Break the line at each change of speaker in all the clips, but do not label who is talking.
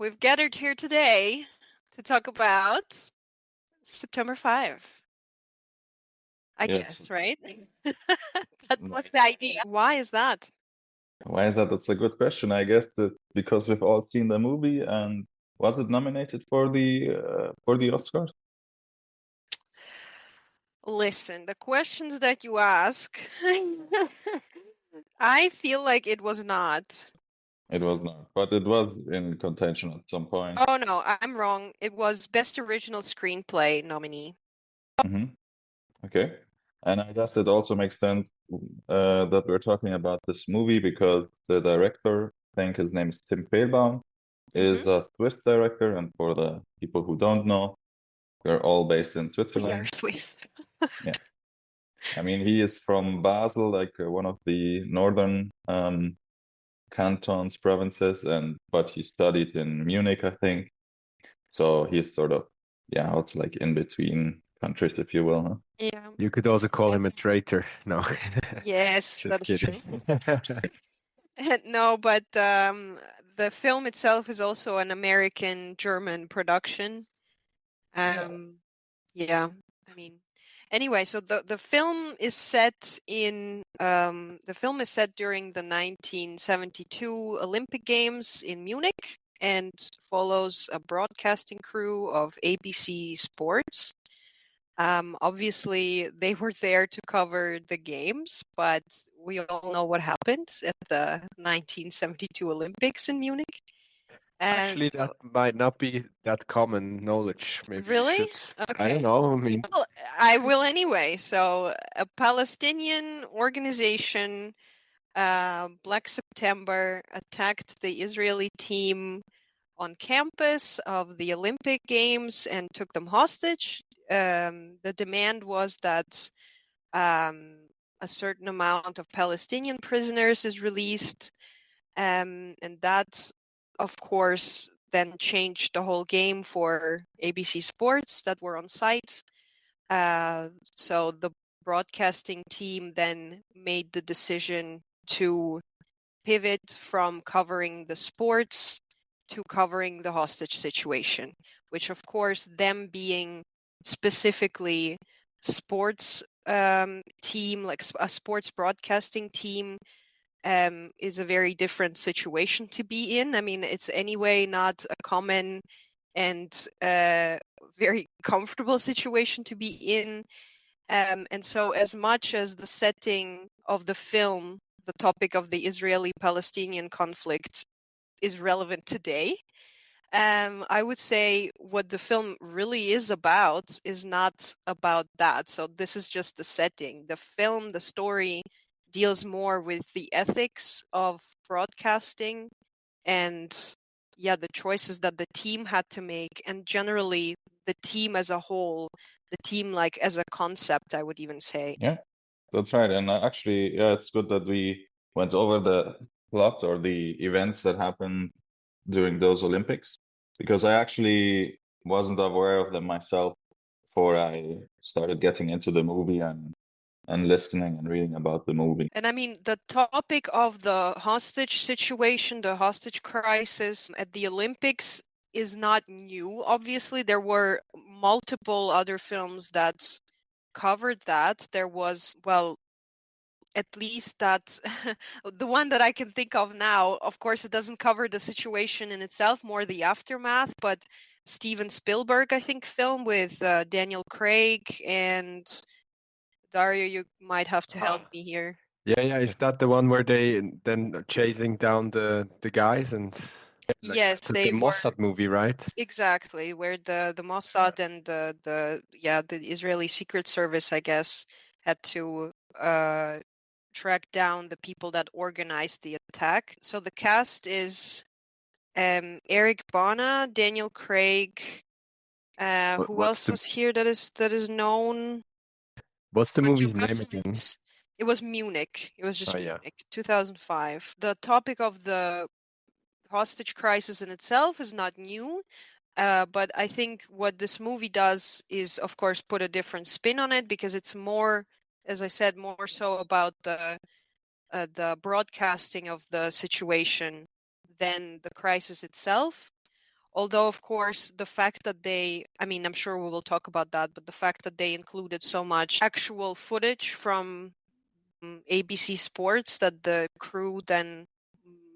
we've gathered here today to talk about September 5. I
Yes.
guess, right? That was the idea. Why is that?
Why is that? That's a good question. I guess that because we've all seen the movie, and was it nominated for the Oscars?
Listen, the questions that you ask, I feel like it was not.
It was not, but it was in contention at some point.
Oh no, I'm wrong. It was Best Original Screenplay nominee.
hmm Okay. And I guess it also makes sense that we're talking about this movie because the director, I think his name is Tim Fehlbaum, is a Swiss director, and for the people who don't know, we're all based in
We are
Switzerland.
Swiss.
Yeah. I mean, he is from Basel, like one of the northern cantons, provinces, but he studied in Munich, I think. So he's sort of, yeah, also like in between countries, if you will, huh?
Yeah.
You could also call him a traitor. No.
Yes,
Just
that is true.
kidding.
No, but the film itself is also an American-German production. Yeah, I mean, anyway, so the film is set in during the 1972 Olympic Games in Munich and follows a broadcasting crew of ABC Sports. Obviously, they were there to cover the games, but we all know what happened at the 1972 Olympics in Munich. And
Actually, that might not be that common knowledge. Maybe you
really?
should. I
Okay.
don't know. I mean,
Well, I will anyway. So, a Palestinian organization, Black September, attacked the Israeli team on campus of the Olympic Games and took them hostage. The demand was that a certain amount of Palestinian prisoners is released, and that, of course, then changed the whole game for ABC Sports that were on site. So the broadcasting team then made the decision to pivot from covering the sports to covering the hostage situation, which of course them being specifically sports team, like a sports broadcasting team, is a very different situation to be in. I mean, it's anyway not a common and very comfortable situation to be in. And so as much as the setting of the film, the topic of the Israeli-Palestinian conflict is relevant today, I would say what the film really is about is not about that. So this is just the setting. The film, the story deals more with the ethics of broadcasting and the choices that the team had to make, and generally the team as a whole, the team like as a concept, I would even say.
Yeah, that's right. And actually, yeah, it's good that we went over the plot or the events that happened during those Olympics, because I actually wasn't aware of them myself before I started getting into the movie and listening and reading about the movie.
And I mean, the topic of the hostage situation, the hostage crisis at the Olympics is not new. Obviously, there were multiple other films that covered that. There was, well, at least that the one that I can think of now, of course, it doesn't cover the situation in itself, more the aftermath, but Steven Spielberg, I think, film with Daniel Craig and Dario, you might have to help me here.
yeah. Is that the one where they then chasing down the guys and like
Yes,
the
they were
Mossad movie, right?
exactly where the Mossad and the Israeli Secret Service, I guess, had to track down the people that organized the attack. So the cast is Eric Bana, Daniel Craig. Who else was here that is known?
What's the
Andrew
movie's name again?
Kassovitz. It was Munich. It was just
Oh, yeah.
Munich, 2005. The topic of the hostage crisis in itself is not new, but I think what this movie does is, of course, put a different spin on it because it's more, as I said, more so about the broadcasting of the situation than the crisis itself. Although, of course, the fact that I'm sure we will talk about that, but the fact that they included so much actual footage from ABC Sports that the crew then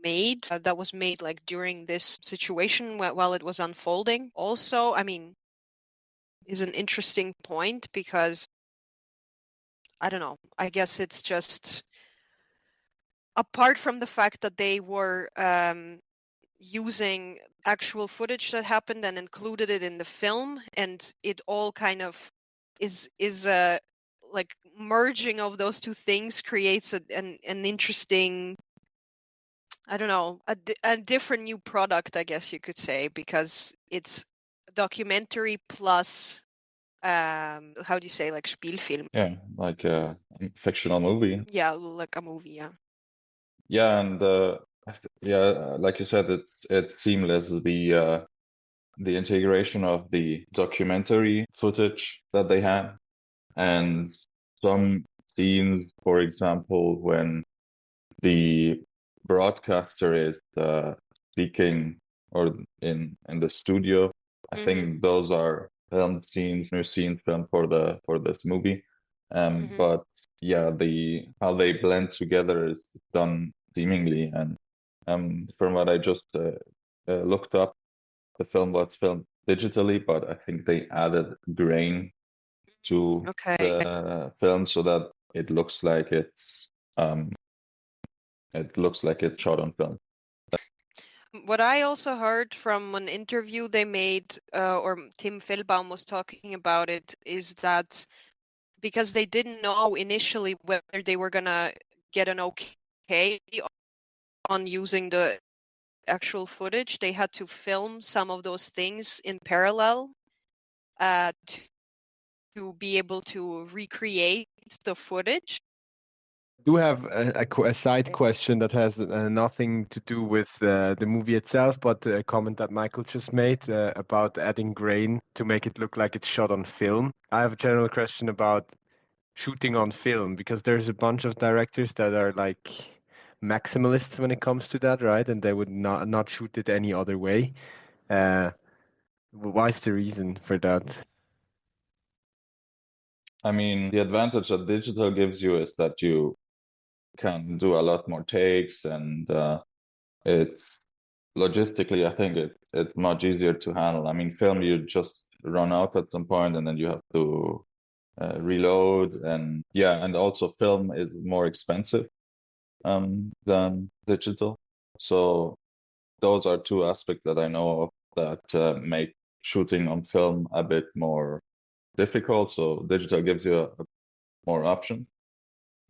made, that was made like during this situation while it was unfolding, also, is an interesting point because, I don't know, I guess it's just, apart from the fact that they were using actual footage that happened and included it in the film, and it all kind of is a like merging of those two things creates an interesting, I don't know, a different new product, I guess you could say, because it's a documentary plus how do you say, like Spielfilm?
Yeah, like a fictional movie.
Yeah, like a movie, yeah.
Yeah, and yeah, like you said, it's seamless. The integration of the documentary footage that they had, and some scenes, for example, when the broadcaster is speaking or in the studio. I think those are filmed scenes, new scenes filmed for this movie. But yeah, the how they blend together is done seemingly, and from what I just looked up, the film was filmed digitally, but I think they added grain to
Okay.
the film so that it looks like it's shot on film.
What I also heard from an interview they made, or Tim Fehlbaum was talking about it, is that because they didn't know initially whether they were gonna get an okay on using the actual footage, they had to film some of those things in parallel to be able to recreate the footage.
I do have a side question that has nothing to do with the movie itself, but a comment that Michael just made about adding grain to make it look like it's shot on film. I have a general question about shooting on film, because there's a bunch of directors that are like maximalists when it comes to that, right? And they would not shoot it any other way. Why's the reason for that?
I mean, the advantage that digital gives you is that you can do a lot more takes, and it's logistically, I think it's much easier to handle. I mean, film, you just run out at some point and then you have to reload, and yeah, and also film is more expensive than digital. So those are two aspects that I know of that make shooting on film a bit more difficult. So digital gives you a more option.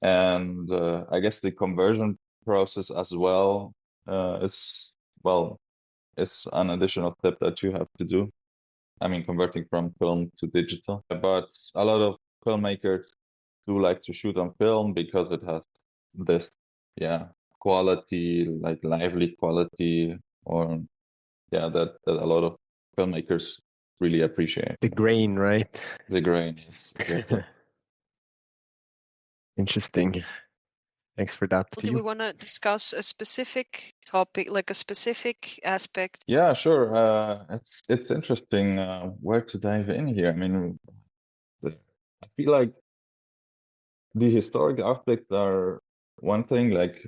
And I guess the conversion process as well is, well, it's an additional step that you have to do. I mean, converting from film to digital. But a lot of filmmakers do like to shoot on film because it has this, yeah, quality, like lively quality, or yeah, that a lot of filmmakers really appreciate.
The grain, right?
The grain is exactly.
Interesting. Thanks for that.
Do we want to discuss a specific topic, like a specific aspect?
Yeah, sure. It's interesting where to dive in here. I mean, I feel like the historic aspects are one thing, like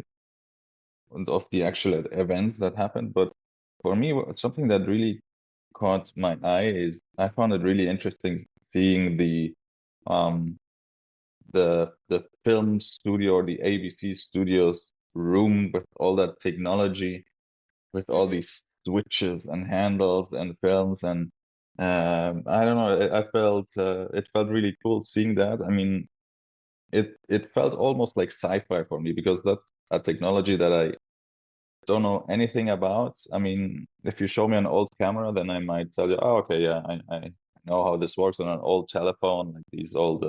of the actual events that happened, but for me, something that really caught my eye is I found it really interesting seeing um the film studio or the ABC studios room with all that technology, with all these switches and handles and films, and I don't know, I felt it felt really cool seeing that. I mean, it felt almost like sci-fi for me because that's a technology that I don't know anything about. I mean, if you show me an old camera, then I might tell you, oh, okay, yeah, I know how this works on an old telephone, like these old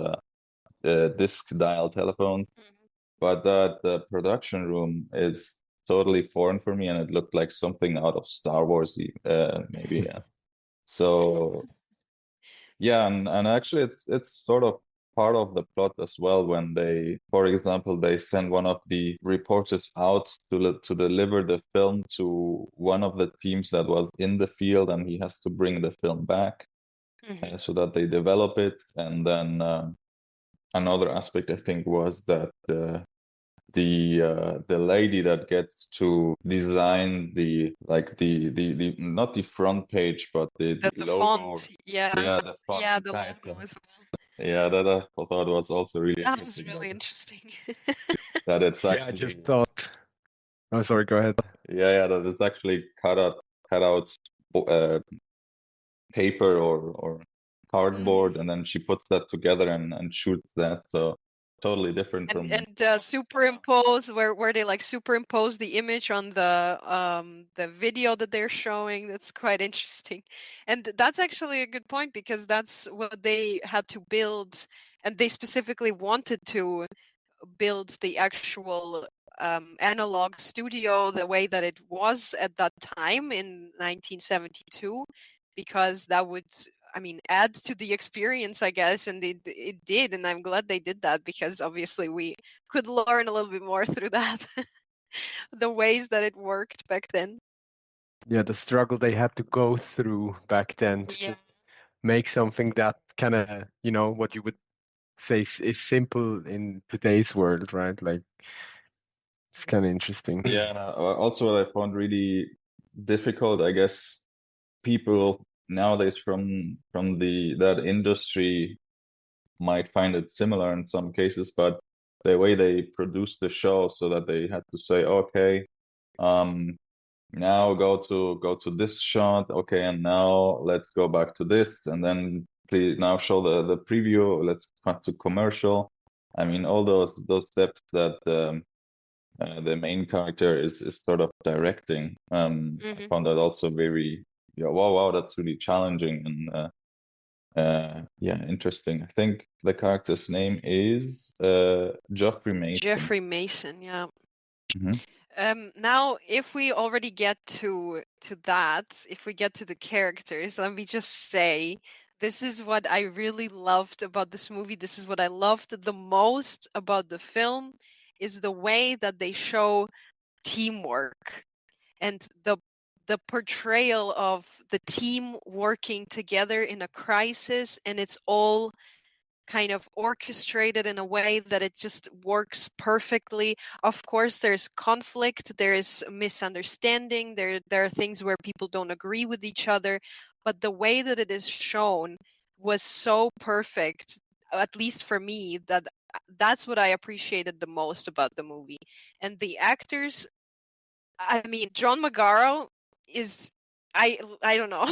disc dial telephones. But the production room is totally foreign for me, and it looked like something out of Star Wars, maybe. Yeah. So yeah, and actually, it's sort of part of the plot as well when they, for example, they send one of the reporters out to deliver the film to one of the teams that was in the field, and he has to bring the film back so that they develop it. And then another aspect I think was that the lady that gets to design the not the front page but the
The
logo,
font, yeah,
the font
yeah, the
title.
logo as well.
Yeah, that I thought was also really
That was
interesting.
really interesting.
That it's
Yeah, I
actually
just thought. Oh, sorry. Go ahead.
that it's actually cut out paper or cardboard, and then she puts that together and shoots that. So totally different from
And superimpose where they like superimpose the image on the video that they're showing. That's quite interesting, and that's actually a good point because that's what they had to build, and they specifically wanted to build the actual analog studio the way that it was at that time in 1972, because that would, I mean, add to the experience, I guess, and it did, and I'm glad they did that because obviously we could learn a little bit more through that, the ways that it worked back then.
Yeah, the struggle they had to go through back then to just make something that kind of, what you would say is simple in today's world, right? Like, it's kind of interesting.
Yeah, and also what I found really difficult, I guess, people nowadays from that industry might find it similar in some cases, but the way they produced the show, so that they had to say, okay, now go to this shot, okay, and now let's go back to this, and then please now show the preview, let's cut to commercial. I mean, all those steps that the main character is sort of directing. I found that also very, wow, that's really challenging and interesting. I think the character's name is Geoffrey Mason.
Geoffrey Mason, yeah.
Mm-hmm.
Now, if we already get to that, if we get to the characters, let me just say, this is what I really loved about this movie. This is what I loved the most about the film, is the way that they show teamwork and the portrayal of the team working together in a crisis, and it's all kind of orchestrated in a way that it just works perfectly. Of course, there's conflict, there is misunderstanding, there are things where people don't agree with each other, but the way that it is shown was so perfect, at least for me, that's what I appreciated the most about the movie. And the actors, I mean, John Magaro is, I don't know.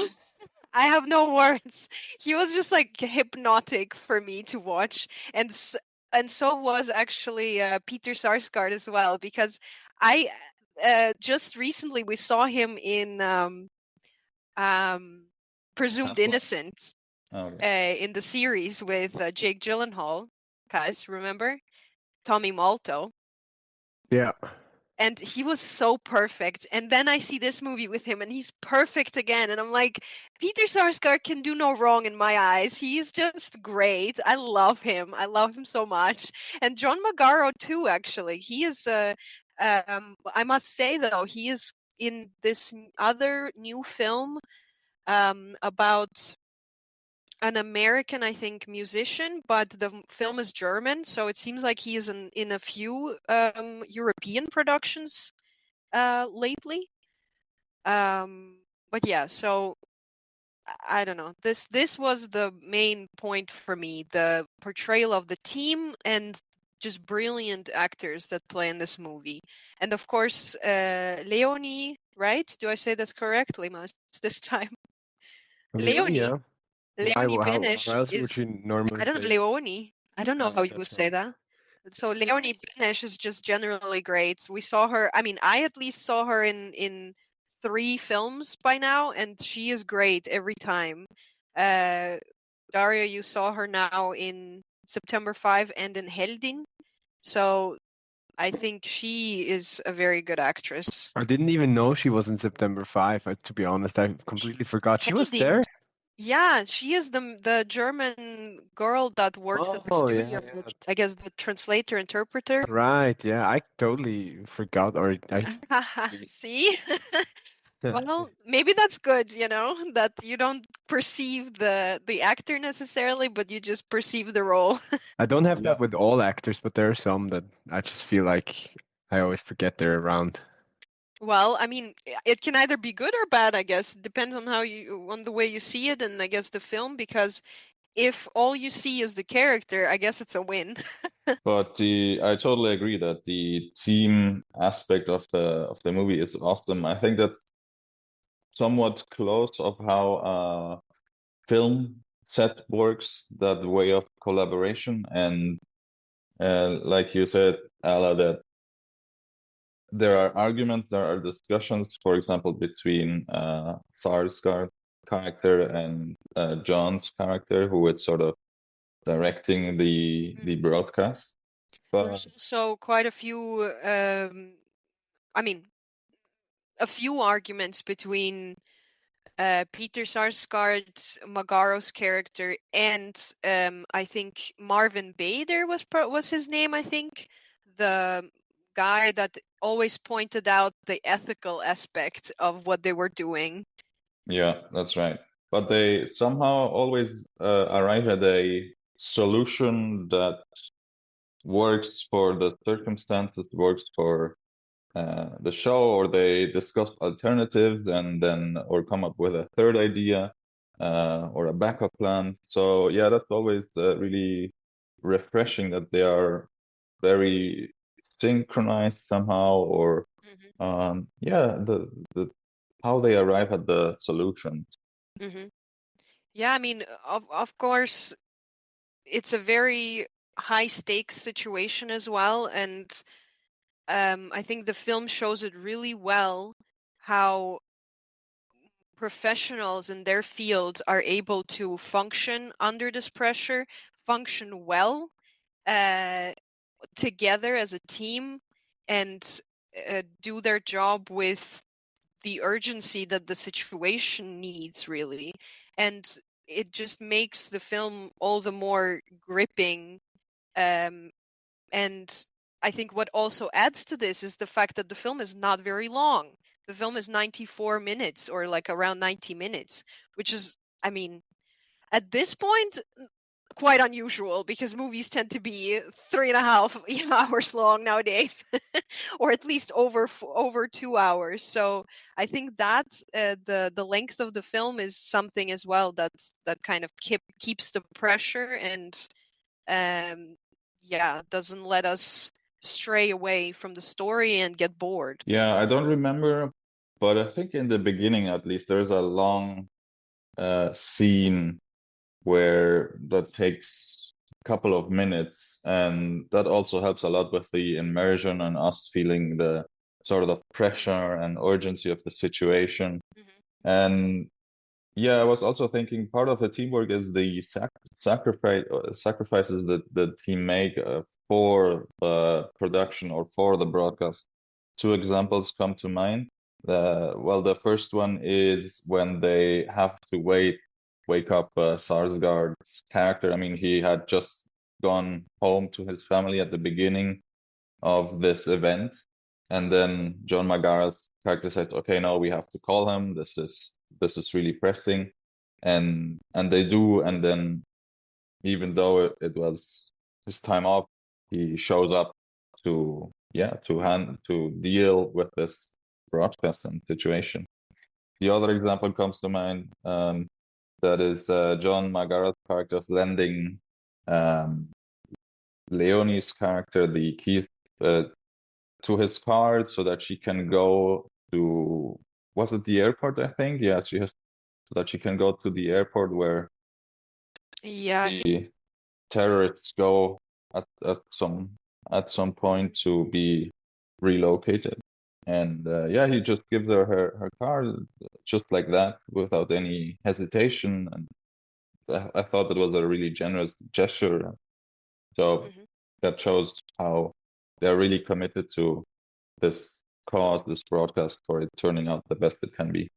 I have no words. He was just like hypnotic for me to watch, and so was actually Peter Sarsgaard as well, because I just recently we saw him in Presumed Innocent in the series with Jake Gyllenhaal. Guys, remember Tommy Malto?
Yeah.
And he was so perfect. And then I see this movie with him and he's perfect again. And I'm like, Peter Sarsgaard can do no wrong in my eyes. He's just great. I love him. I love him so much. And John Magaro too, actually. He is, I must say though, he is in this other new film about an American, I think, musician, but the film is German, so it seems like he is in a few European productions lately. But yeah, so I don't know. This was the main point for me: the portrayal of the team and just brilliant actors that play in this movie. And of course, Leonie, right? Do I say this correctly most this time? Leonie.
Yeah.
Leonie
How
Benesch
else
is,
would you normally
I don't know,
say?
Leonie. I don't know how you would say that. So Leonie Benesch is just generally great. We saw her, I mean, I at least saw her in 3 films by now, and she is great every time. Daria, you saw her now in September 5 and in Heldin. So I think she is a very good actress.
I didn't even know she was in September 5. To be honest, I completely forgot she was there.
Yeah, she is the German girl that works at the
Oh,
studio.
yeah.
I guess the translator interpreter.
Right, yeah. I totally forgot, or I
See? Well, maybe that's good, that you don't perceive the actor necessarily, but you just perceive the role.
I don't have
Yeah.
that with all actors, but there are some that I just feel like I always forget they're around.
Well, I mean, it can either be good or bad, I guess. Depends on on the way you see it, and I guess the film, because if all you see is the character, I guess it's a win.
But I totally agree that the team aspect of the movie is awesome. I think that's somewhat close of how film set works, that way of collaboration. And like you said, Ala, that there are arguments, there are discussions, for example, between Sarsgaard's character and John's character, who is sort of directing the broadcast.
There's
But
also quite a few, I mean, a few arguments between Peter Sarsgaard's Magaro's character and I think Marvin Bader was his name, I think, the guy that always pointed out the ethical aspect of what they were doing.
yeah, that's right. But they somehow always arrive at a solution that works for the circumstances, works for the show, or they discuss alternatives and then or come up with a third idea or a backup plan. So yeah, that's always really refreshing that they are very synchronized somehow, or yeah, the how they arrive at the solution.
Mm-hmm. Yeah, I mean, of course, it's a very high stakes situation as well, and I think the film shows it really well how professionals in their field are able to function under this pressure, function well together as a team, and do their job with the urgency that the situation needs, really. And it just makes the film all the more gripping. Um, and I think what also adds to this is the fact that the film is not very long. The film is 94 minutes, or like around 90 minutes, which is, I mean, at this point, quite unusual, because movies tend to be 3.5 hours long nowadays, or at least over 2 hours. So I think that the length of the film is something as well that kind of keeps the pressure, and doesn't let us stray away from the story and get bored.
Yeah, I don't remember, but I think in the beginning at least there's a long scene where that takes a couple of minutes, and that also helps a lot with the immersion and us feeling the sort of pressure and urgency of the situation. And yeah, I was also thinking part of the teamwork is the sacrifices that the team make for the production or for the broadcast. Two examples come to mind. Well, the first one is when they have to wake up Sarsgaard's character. I mean, he had just gone home to his family at the beginning of this event, and then John Magara's character says, "Okay, no, we have to call him. This is really pressing," and they do, and then even though it was his time off, he shows up to to deal with this broadcast and situation. The other example comes to mind, that is John Magara's character lending Leonie's character the keys to his car so that she can go to, was it the airport, I think? Yeah, she has, so that she can go to the airport where
Yeah.
the terrorists go at some point to be relocated. And yeah, he just gives her car just like that without any hesitation. And I thought it was a really generous gesture. So that shows how they're really committed to this cause, this broadcast, for it turning out the best it can be.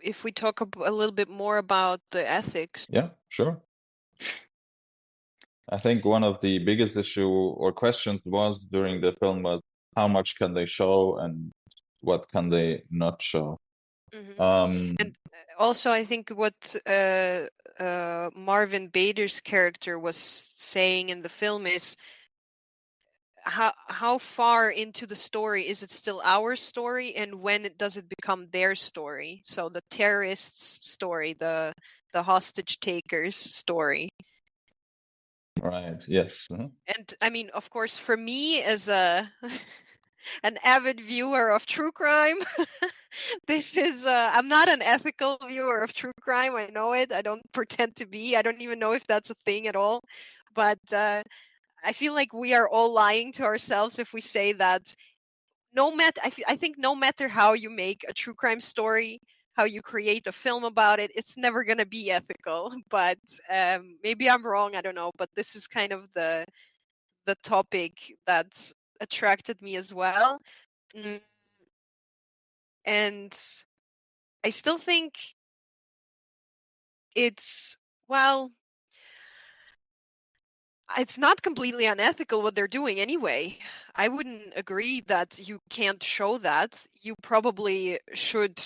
if we talk a little bit more about the ethics.
Yeah, sure. I think one of the biggest issue or questions was during the film was how much can they show and what can they not show.
And also, I think what Marvin Bader's character was saying in the film is how far into the story is it still our story, and when does it become their story? So the terrorists' story, the hostage takers' story.
Right. Yes.
And I mean, of course, for me as a an avid viewer of true crime, this is I'm not an ethical viewer of true crime. I know it. I don't pretend to be. I don't even know if that's a thing at all. But I feel like we are all lying to ourselves if we say that I think no matter how you make a true crime story, how you create a film about it, it's never going to be ethical. But maybe I'm wrong. I don't know. But this is kind of the topic that's attracted me as well. And I still think it's, well, it's not completely unethical what they're doing anyway. I wouldn't agree that you can't show that. You probably should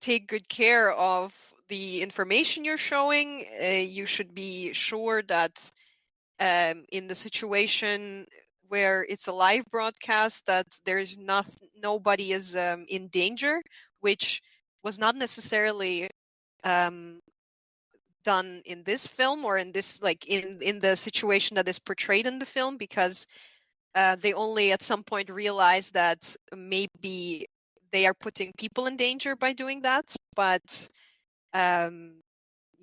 take good care of the information you're showing. You should be sure that in the situation where it's a live broadcast, that there's nobody is in danger, which was not necessarily done in this film or in this, like in the situation that is portrayed in the film, because they only at some point realize that maybe they are putting people in danger by doing that. But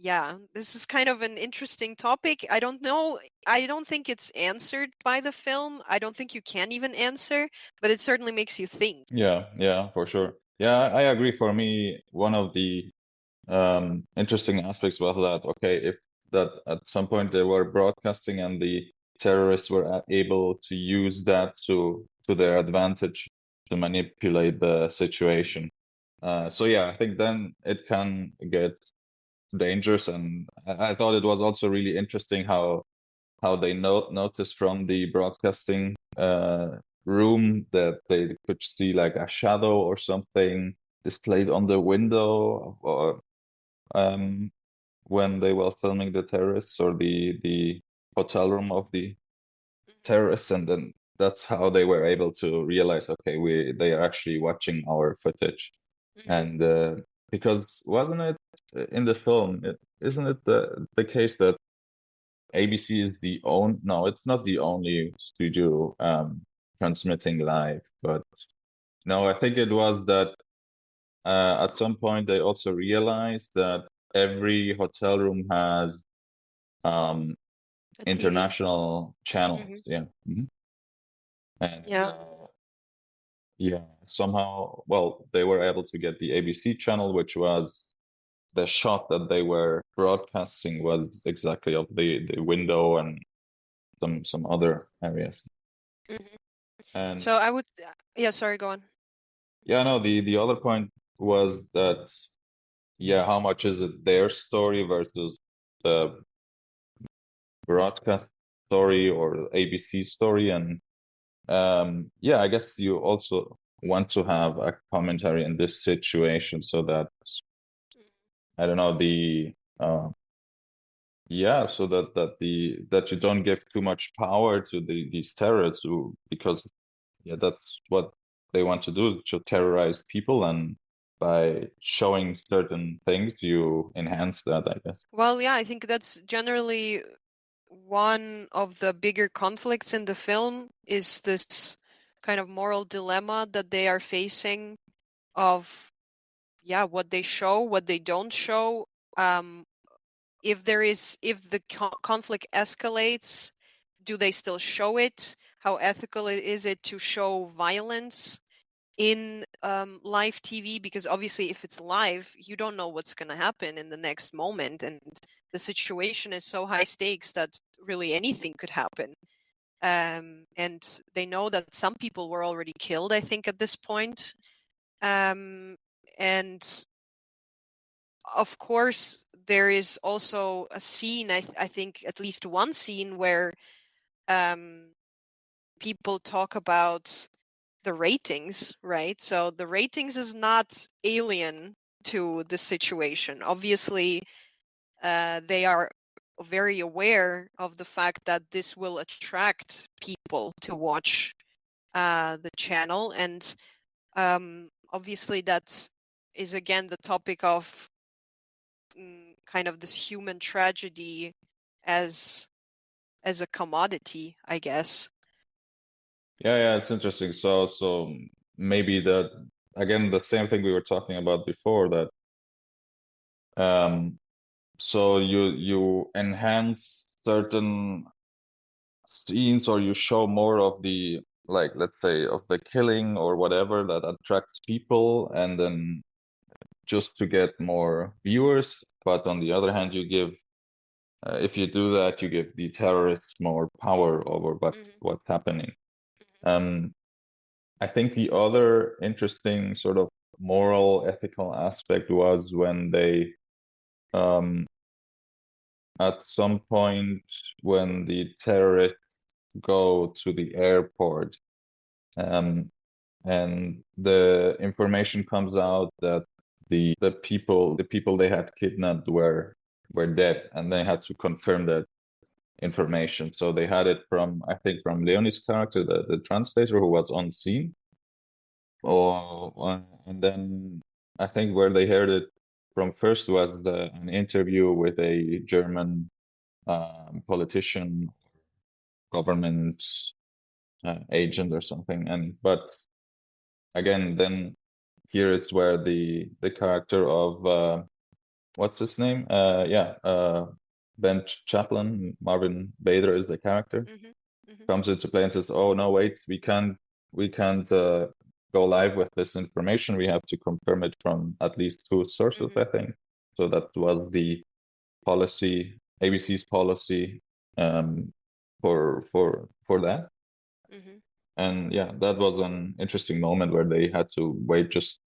yeah, this is kind of an interesting topic. I don't know. I don't think it's answered by the film. I don't think you can even answer, but it certainly makes you think.
Yeah, for sure. Yeah, I agree. For me, one of the interesting aspects was that, okay, if that at some point they were broadcasting and the terrorists were able to use that to their advantage to manipulate the situation. So yeah, I think then it can get dangerous, and I thought it was also really interesting how they noticed from the broadcasting room that they could see like a shadow or something displayed on the window, or when they were filming the terrorists or the hotel room of the terrorists, and then that's how they were able to realize, okay, they are actually watching our footage. And because wasn't it in the film, isn't it the case that ABC is no, it's not the only studio transmitting live, but no, I think it was that at some point they also realized that every hotel room has international channels. Yeah. And yeah, somehow, well, they were able to get the ABC channel, which was the shot that they were broadcasting was exactly of the window and some other areas. And
so I would, yeah, sorry, go on.
yeah, no, the other point was that, yeah, how much is it their story versus the broadcast story or ABC story? And yeah, I guess you also want to have a commentary in this situation so that, I don't know, yeah, so that you don't give too much power to these terrorists because yeah, that's what they want to do, to terrorize people, and by showing certain things you enhance that, I guess.
Well, yeah, I think that's generally one of the bigger conflicts in the film, is this kind of moral dilemma that they are facing of, yeah, what they show, what they don't show. If the conflict escalates, do they still show it? How ethical is it to show violence in live TV? Because obviously, if it's live, you don't know what's going to happen in the next moment, and the situation is so high stakes that really anything could happen. And they know that some people were already killed, I think, at this point. And of course, there is also a scene, I think at least one scene where people talk about the ratings, right? So the ratings is not alien to the situation. Obviously, they are very aware of the fact that this will attract people to watch the channel. And obviously that is again the topic of kind of this human tragedy as a commodity, I guess.
Yeah, it's interesting. So maybe that again the same thing we were talking about before, that so you enhance certain scenes, or you show more of the, like, let's say, of the killing or whatever that attracts people, and then just to get more viewers. But on the other hand, you give if you do that, you give the terrorists more power over what's happening. I think the other interesting sort of moral, ethical aspect was when they, at some point, when the terrorists go to the airport, and the information comes out that the people they had kidnapped were dead, and they had to confirm that information. So they had it from, I think, from Leonie's character, the translator who was on scene. And then I think where they heard it from first was an interview with a German politician, government agent or something. But again, then here it's where the character of what's his name? Ben Chaplin, Marvin Bader is the character, comes into play and says, "Oh no, wait, we can't go live with this information. We have to confirm it from at least two sources, I think." So that was the policy, ABC's policy, for that. And yeah, that was an interesting moment where they had to wait just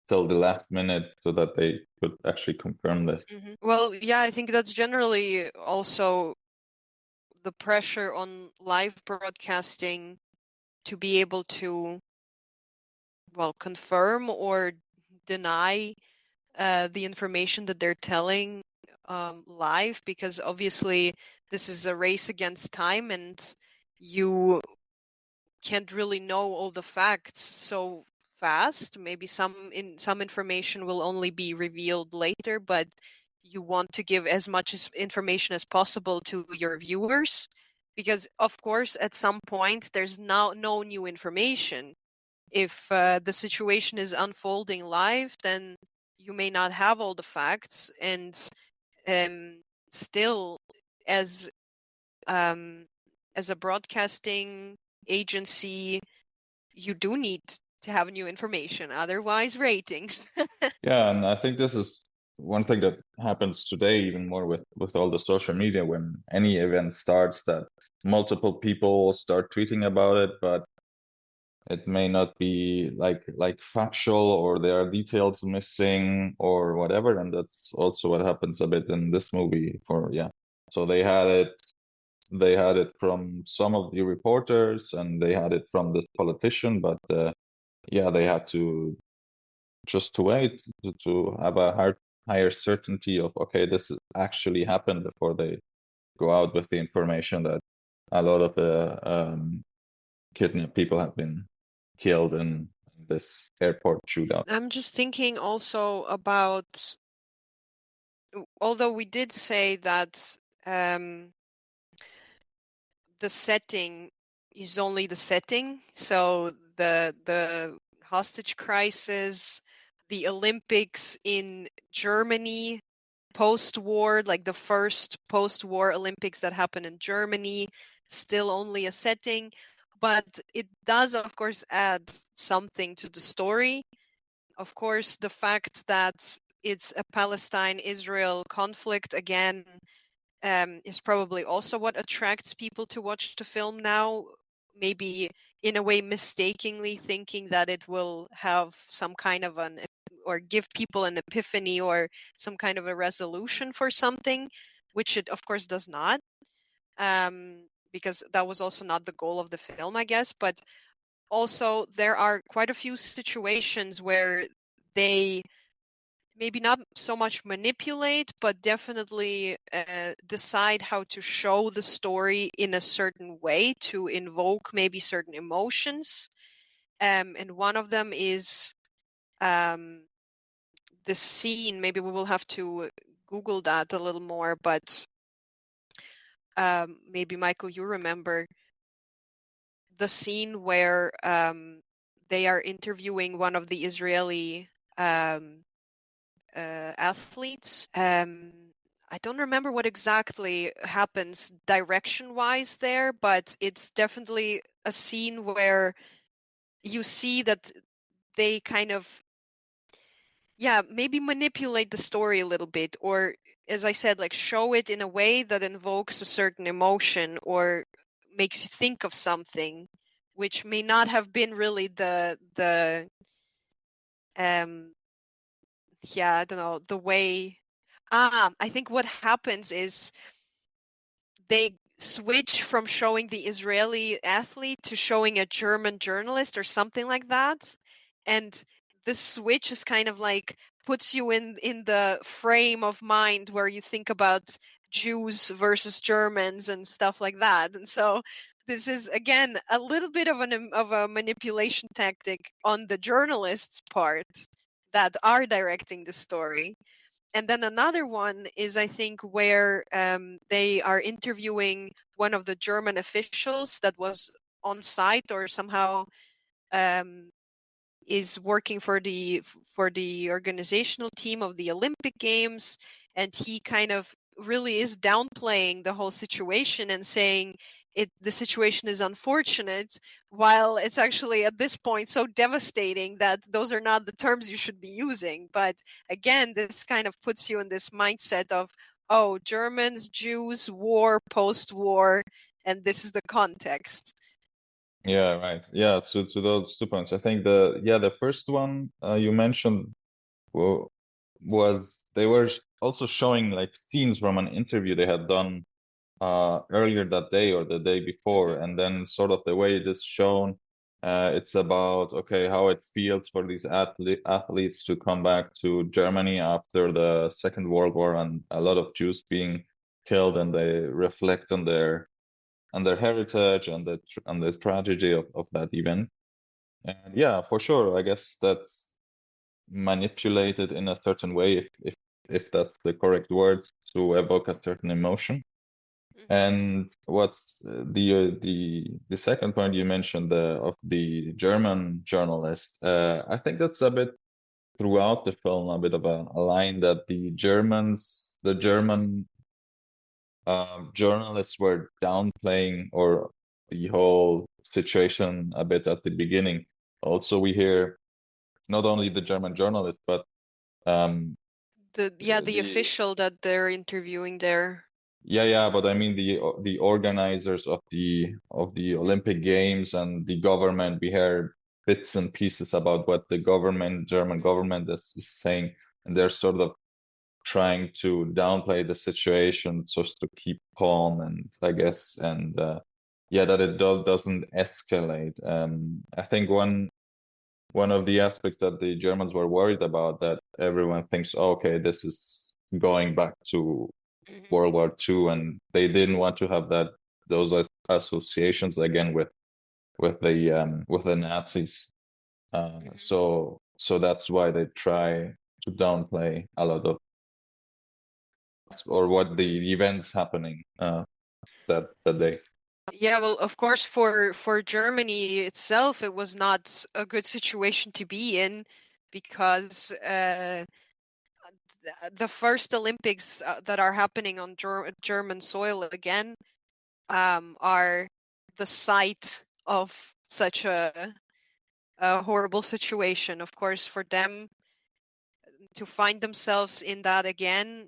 till the last minute so that they could actually confirm this.
Well, yeah, I think that's generally also the pressure on live broadcasting to be able to, well, confirm or deny the information that they're telling live, because obviously this is a race against time and you can't really know all the facts so fast. Maybe some information will only be revealed later, but you want to give as much information as possible to your viewers, because of course at some point there's now no new information. If the situation is unfolding live, then you may not have all the facts, and still as a broadcasting agency, you do need to have new information, otherwise ratings.
Yeah, and I think this is one thing that happens today even more with all the social media. When any event starts, that multiple people start tweeting about it, but it may not be like factual, or there are details missing or whatever. And that's also what happens a bit in this movie. So they had it from some of the reporters, and they had it from the politician, but they had to just to wait to have a higher certainty of, okay, this actually happened, before they go out with the information that a lot of the kidnapped people have been killed in this airport shootout.
I'm just thinking also about, although we did say that the setting is only the setting, so the hostage crisis, the Olympics in Germany post-war, like the first post-war Olympics that happened in Germany, still only a setting, but it does of course add something to the story. Of course, the fact that it's a Palestine-Israel conflict again is probably also what attracts people to watch the film now, maybe in a way mistakenly thinking that it will have some kind of or give people an epiphany or some kind of a resolution for something, which it of course does not, because that was also not the goal of the film, I guess. But also there are quite a few situations where they maybe not so much manipulate, but definitely decide how to show the story in a certain way to invoke maybe certain emotions. And one of them is the scene. Maybe we will have to Google that a little more, but maybe Michael, you remember the scene where they are interviewing one of the Israeli athletes. I don't remember what exactly happens direction-wise there, but it's definitely a scene where you see that they kind of, maybe manipulate the story a little bit, or as I said, like show it in a way that invokes a certain emotion or makes you think of something, which may not have been really the I don't know, the way. I think what happens is they switch from showing the Israeli athlete to showing a German journalist or something like that. And this switch is kind of like puts you in the frame of mind where you think about Jews versus Germans and stuff like that. And so this is again a little bit of a manipulation tactic on the journalists' part that are directing the story. And then another one is, I think, where they are interviewing one of the German officials that was on site or somehow is working for the organizational team of the Olympic Games, and he kind of really is downplaying the whole situation and saying the situation is unfortunate, while it's actually at this point so devastating that those are not the terms you should be using. But again, this kind of puts you in this mindset of, oh, Germans, Jews, war, post-war, and this is the context.
Yeah, right. Yeah, to those 2 points, I think the first one you mentioned was they were also showing like scenes from an interview they had done earlier that day or the day before, and then sort of the way it is shown, it's about how it feels for these athletes to come back to Germany after the Second World War and a lot of Jews being killed, and they reflect on their heritage and the tragedy of that event. And yeah, for sure, I guess that's manipulated in a certain way, if that's the correct word, to evoke a certain emotion. And what's the second point you mentioned, of the German journalist? I think that's a bit throughout the film, a bit of a line that the German journalists were downplaying or the whole situation a bit at the beginning. Also, we hear not only the German journalist, but
the official that they're interviewing there.
Yeah, but I mean the organizers of the Olympic Games and the government. We hear bits and pieces about what the German government is saying, and they're sort of trying to downplay the situation just to keep calm, and I guess, and that it doesn't escalate. I think one of the aspects that the Germans were worried about, that everyone thinks, okay, this is going back to World War II, and they didn't want to have those associations again with the Nazis. So that's why they try to downplay a lot of, or what the events happening that day.
Yeah, well, of course, for Germany itself, it was not a good situation to be in, because the first Olympics that are happening on German soil again are the site of such a horrible situation. Of course, for them to find themselves in that again,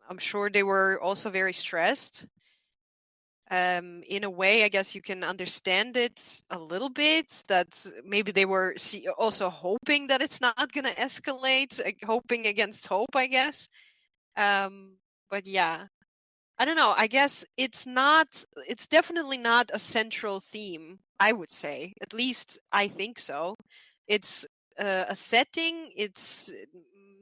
I'm sure they were also very stressed. In a way, I guess you can understand it a little bit, that maybe they were also hoping that it's not going to escalate, hoping against hope, I guess. But yeah, I don't know. I guess it's definitely not a central theme, I would say. At least I think so. It's a setting. It's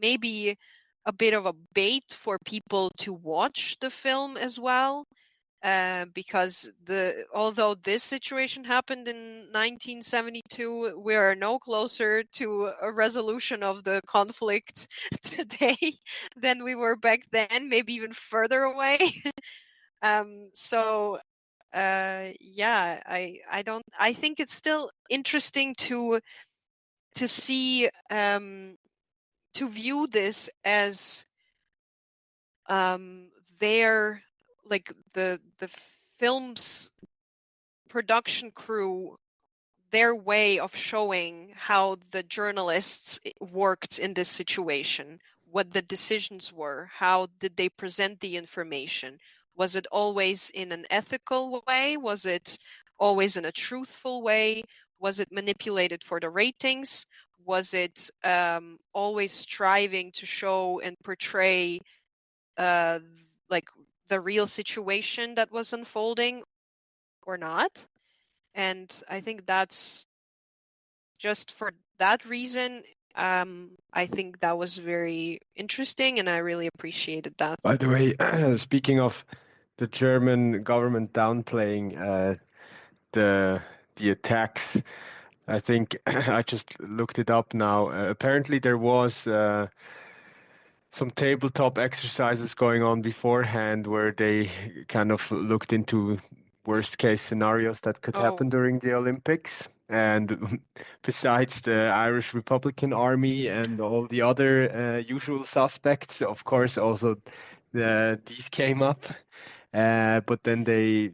maybe a bit of a bait for people to watch the film as well. Because although this situation happened in 1972, we are no closer to a resolution of the conflict today than we were back then, maybe even further away. So yeah, I think it's still interesting to see, to view this as their, like, the film's production crew, their way of showing how the journalists worked in this situation, what the decisions were, how did they present the information. Was it always in an ethical way? Was it always in a truthful way? Was it manipulated for the ratings? Was it always striving to show and portray like the real situation that was unfolding or not? And I think that's just for that reason. I think that was very interesting, and I really appreciated that.
By the way, speaking of the German government downplaying the attacks, I think I just looked it up now. Apparently, there was some tabletop exercises going on beforehand where they kind of looked into worst case scenarios that could happen during the Olympics. And besides the Irish Republican Army and all the other usual suspects, of course, also these came up. But then they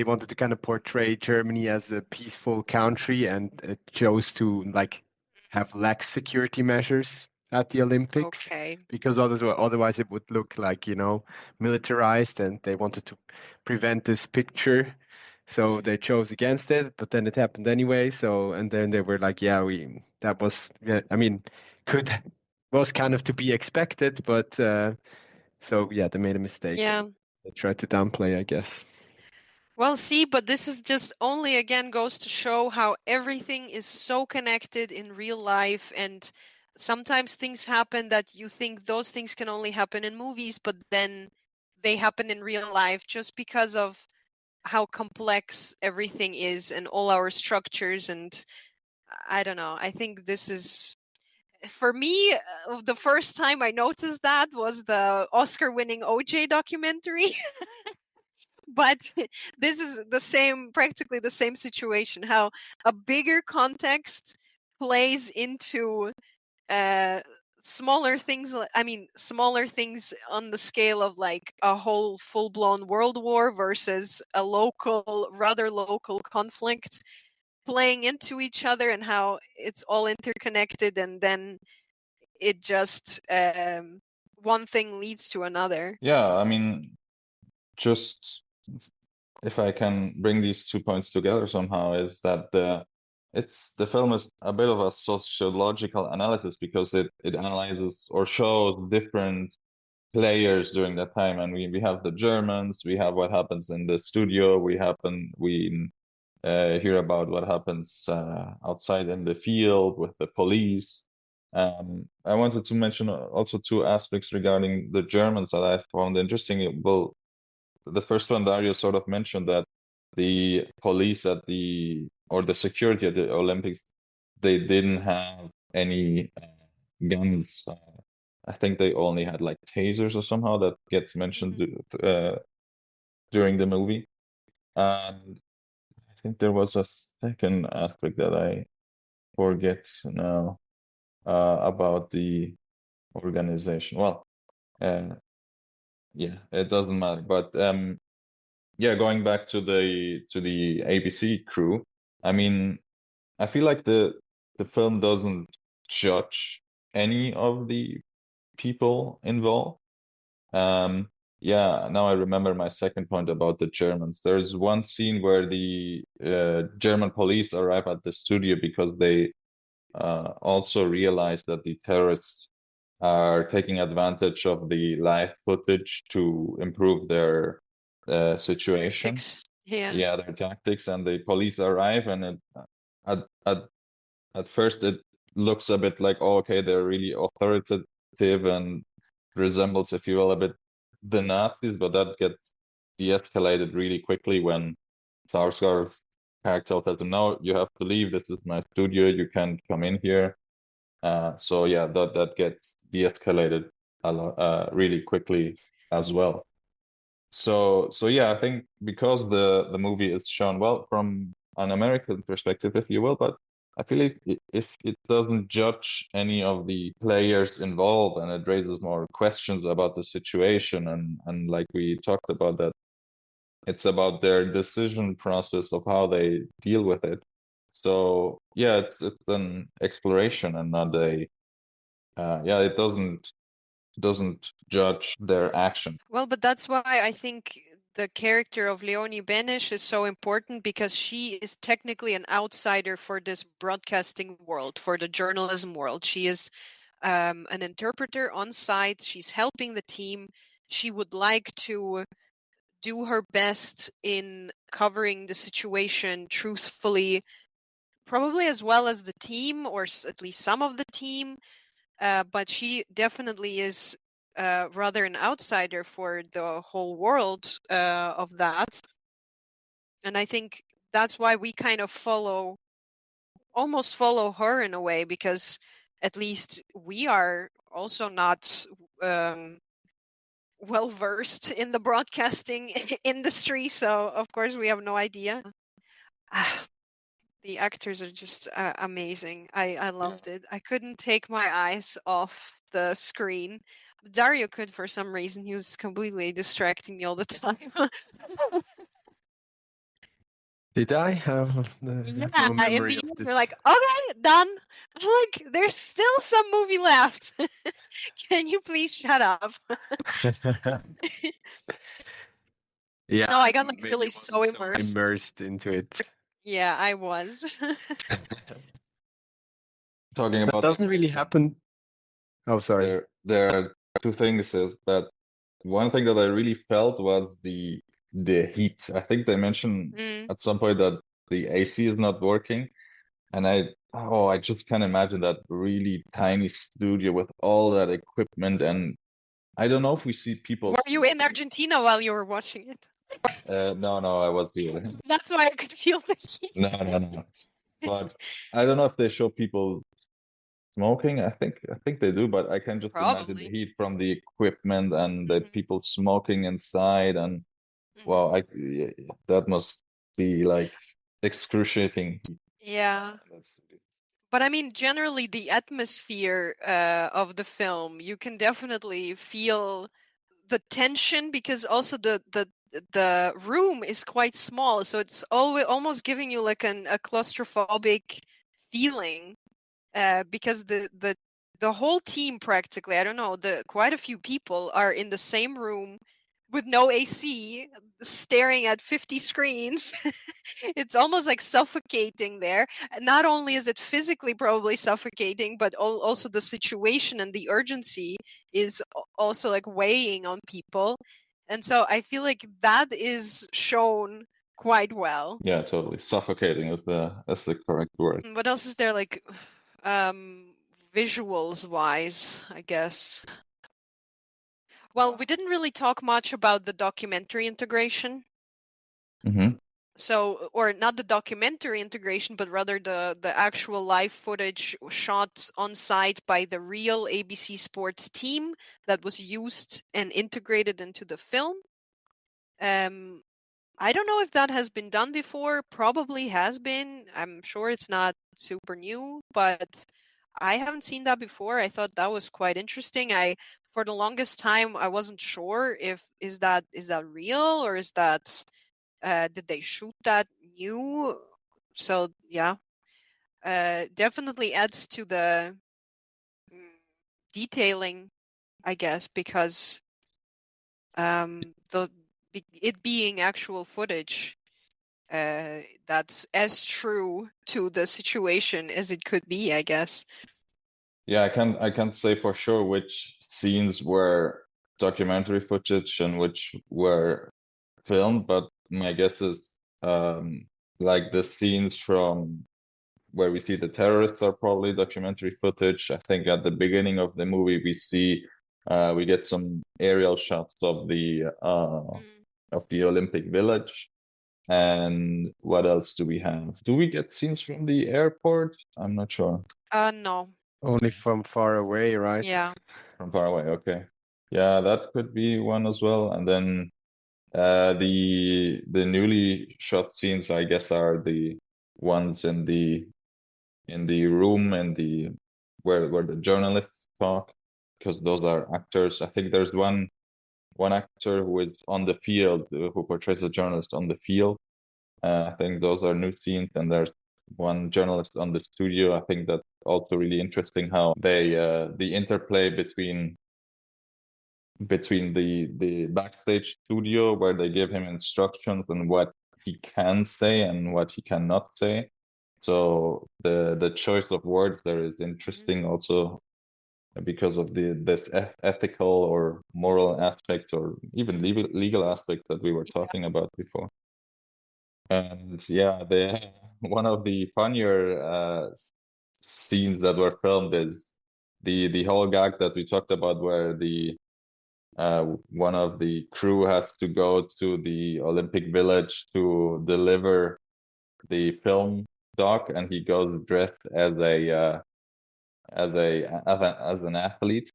wanted to kind of portray Germany as a peaceful country and chose to like have lax security measures at the Olympics.
Okay.
Because otherwise it would look like, militarized, and they wanted to prevent this picture. So they chose against it, but then it happened anyway. So, and then they were like, yeah, that was, I mean, was kind of to be expected, but so yeah, they made a mistake.
Yeah.
They tried to downplay, I guess.
Well, see, but this is just only again goes to show how everything is so connected in real life, and sometimes things happen that you think those things can only happen in movies, but then they happen in real life just because of how complex everything is and all our structures. And I don't know, I think this is, for me, the first time I noticed that was the Oscar-winning OJ documentary. But this is practically the same situation, how a bigger context plays into smaller things. Smaller things on the scale of like a whole full-blown world war versus a rather local conflict playing into each other, and how it's all interconnected, and then it just one thing leads to another.
Yeah, I mean, just if I can bring these 2 points together somehow, is that the film is a bit of a sociological analysis, because it analyzes or shows different players during that time. And we have the Germans, we have what happens in the studio, we hear about what happens outside in the field with the police. I wanted to mention also 2 aspects regarding the Germans that I found interesting. Well, the first one, Dario sort of mentioned that the police or the security at the Olympics, they didn't have any guns. I think they only had like tasers or somehow that gets mentioned during the movie. And I think there was a second aspect that I forget now about the organization. Well, yeah, it doesn't matter. But yeah, going back to the ABC crew, I mean, I feel like the film doesn't judge any of the people involved. yeah, now I remember my second point about the Germans. There's one scene where the German police arrive at the studio because they also realize that the terrorists are taking advantage of the live footage to improve their situation.
Tactics. Yeah.
Yeah, their tactics, and the police arrive, and at at at first it looks a bit like, oh, okay, they're really authoritative and resembles, if you will, a bit the Nazis, but that gets de-escalated really quickly when Sarsgaard's character tells him, no, you have to leave. This is my studio. You can't come in here. So yeah, that gets de-escalated really quickly as well. So yeah, I think because the movie is shown well from an American perspective, if you will, but I feel like if it doesn't judge any of the players involved and it raises more questions about the situation and like we talked about that, it's about their decision process of how they deal with it. So yeah, it's an exploration and not a yeah, it doesn't judge their action.
Well, but that's why I think the character of Leonie Benish is so important, because she is technically an outsider for this broadcasting world, for the journalism world. She is an interpreter on site. She's helping the team. She would like to do her best in covering the situation truthfully, probably as well as the team, or at least some of the team. But she definitely is rather an outsider for the whole world of that. And I think that's why we kind of almost follow her in a way, because at least we are also not well versed in the broadcasting industry. So, of course, we have no idea. The actors are just amazing. I loved it. I couldn't take my eyes off the screen. Dario could for some reason. He was completely distracting me all the time.
Did I have
Yeah,
no
in
memory
the
of
end,
this?
we're like, okay, done. I'm like, there's still some movie left. Can you please shut up?
Yeah,
No, I got like
maybe
really
wasn't
so immersed.
immersed into it.
Yeah, I was.
Talking
That
about
doesn't really happen. Oh, sorry.
there are two things is that one thing that I really felt was the heat. I think they mentioned
Mm.
at some point that the AC is not working, and I just can't imagine that really tiny studio with all that equipment, and I don't know if we see people.
Were you in Argentina while you were watching it?
No, I was here.
That's why I could feel the heat.
No. But I don't know if they show people smoking. I think they do, but I can just imagine the
Probably.
heat from the equipment and the people smoking inside, and wow, that must be like excruciating.
Yeah. But I mean, generally, the atmosphere of the film, you can definitely feel the tension, because also the room is quite small, so it's always almost giving you like a claustrophobic feeling, because the whole team practically, I don't know, quite a few people are in the same room with no AC, staring at 50 screens. It's almost like suffocating there. Not only is it physically probably suffocating, but also the situation and the urgency is also like weighing on people. And so I feel like that is shown quite well.
Yeah, totally. Suffocating is the correct word.
What else is there, like visuals wise, I guess? Well, we didn't really talk much about the documentary integration.
Mm-hmm.
So, or not the documentary integration, but rather the actual live footage shot on site by the real ABC Sports team that was used and integrated into the film. I don't know if that has been done before. Probably has been. I'm sure it's not super new, but I haven't seen that before. I thought that was quite interesting. For the longest time, I wasn't sure if is that real, or is that did they shoot that new? So yeah, definitely adds to the detailing, I guess, because it being actual footage that's as true to the situation as it could be, I guess.
Yeah, I can't say for sure which scenes were documentary footage and which were filmed, but my guess is like the scenes from where we see the terrorists are probably documentary footage. I think at the beginning of the movie we get some aerial shots of the Olympic Village. And what else do we have? Do we get scenes from the airport? I'm not sure.
No.
Only from far away, right?
Yeah.
From far away, okay. Yeah, that could be one as well. And then the newly shot scenes, I guess, are the ones in the room and where the journalists talk, because those are actors. I think there's one actor who is on the field who portrays a journalist on the field. I think those are new scenes, and there's one journalist on the studio. I think that's also really interesting how they the interplay between the backstage studio where they give him instructions on what he can say and what he cannot say. So the choice of words there is interesting also because of this ethical or moral aspect or even legal aspects that we were talking about before. And yeah, one of the funnier scenes that were filmed is the whole gag that we talked about where one of the crew has to go to the Olympic Village to deliver the film doc, and he goes dressed as an athlete.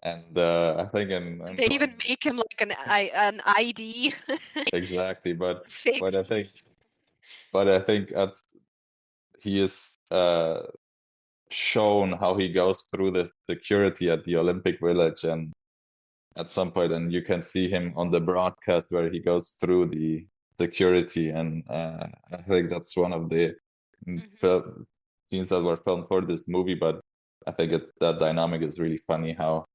And I think
They even make him like an ID.
Exactly, but
Fake.
I think he is shown how he goes through the security at the Olympic Village, and at some point, and you can see him on the broadcast where he goes through the security, and I think that's one of the scenes that were filmed for this movie. But I think that dynamic is really funny how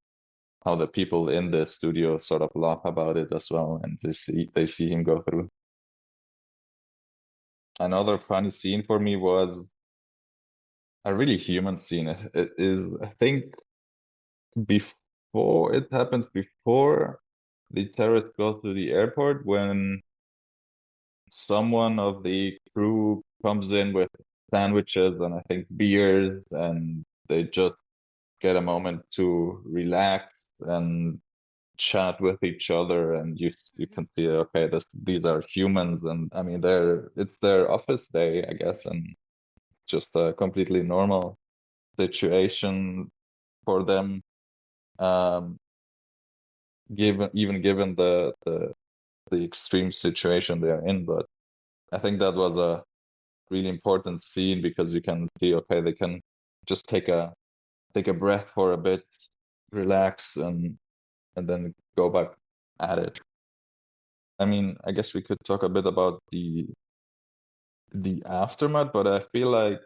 the people in the studio sort of laugh about it as well, and they see him go through. Another funny scene for me was a really human scene. It is, I think, before it happens, before the terrorists go to the airport, when someone of the crew comes in with sandwiches and I think beers, and they just get a moment to relax and chat with each other, and you can see, okay, these are humans, and I mean it's their office day, I guess, and just a completely normal situation for them, given the extreme situation they are in. But I think that was a really important scene because you can see, okay, they can just take a breath for a bit, relax, and then go back at it. I mean, I guess we could talk a bit about the aftermath, but I feel like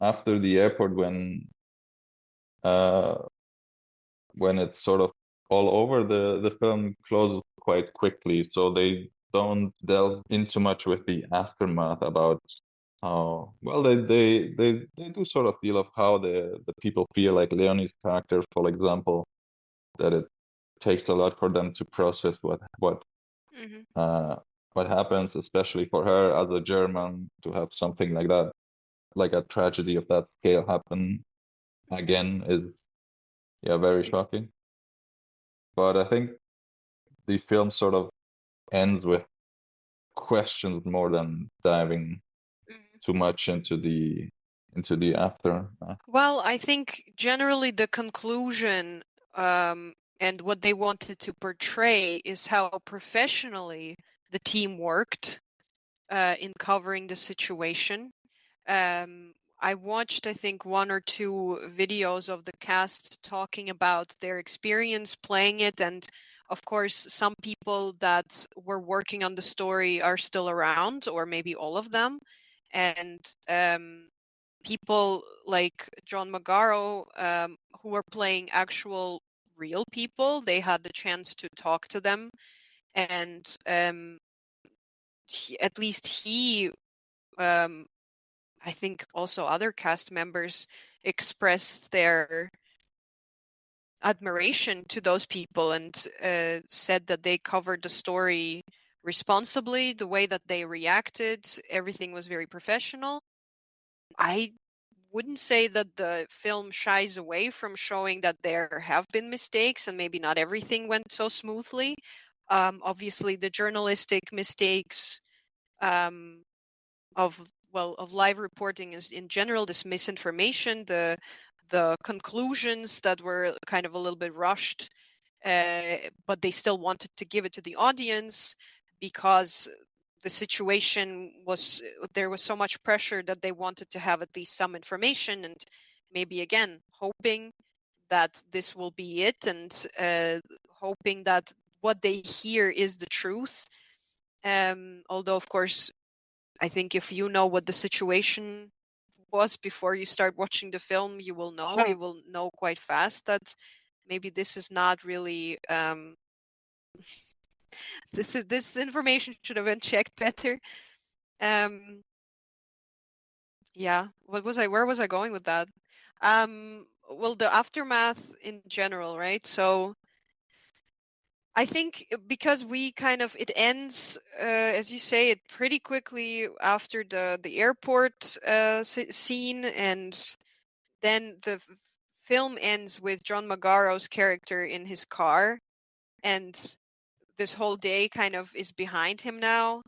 after the airport, when it's sort of all over, the film closes quite quickly, so they don't delve into much with the aftermath about how well they do sort of feel of how the people feel, like Leonie's character, for example, that it takes a lot for them to process what happens, especially for her as a German, to have something like that, like a tragedy of that scale happen again is, yeah, very shocking. But I think the film sort of ends with questions more than diving too much into the aftermath.
Well, I think generally the conclusion and what they wanted to portray is how professionally the team worked in covering the situation. I watched, I think, 1 or 2 videos of the cast talking about their experience playing it, and of course, some people that were working on the story are still around, or maybe all of them, and people like John Magaro, who are playing actual real people. They had the chance to talk to them, and at least he, I think also other cast members expressed their admiration to those people and said that they covered the story responsibly. The way that they reacted, everything was very professional. I wouldn't say that the film shies away from showing that there have been mistakes and maybe not everything went so smoothly. Obviously, the journalistic mistakes of live reporting is in general, this misinformation, the conclusions that were kind of a little bit rushed, but they still wanted to give it to the audience because the situation was, there was so much pressure that they wanted to have at least some information, and maybe again hoping that this will be it, and hoping that what they hear is the truth. Although of course I think if you know what the situation was before you start watching the film, you will know quite fast that maybe this is not really this information should have been checked better. Yeah, where was I going with that? Well, the aftermath in general, right? So I think because it ends, as you say, it pretty quickly after the airport scene, and then the film ends with John Magaro's character in his car, and this whole day kind of is behind him now.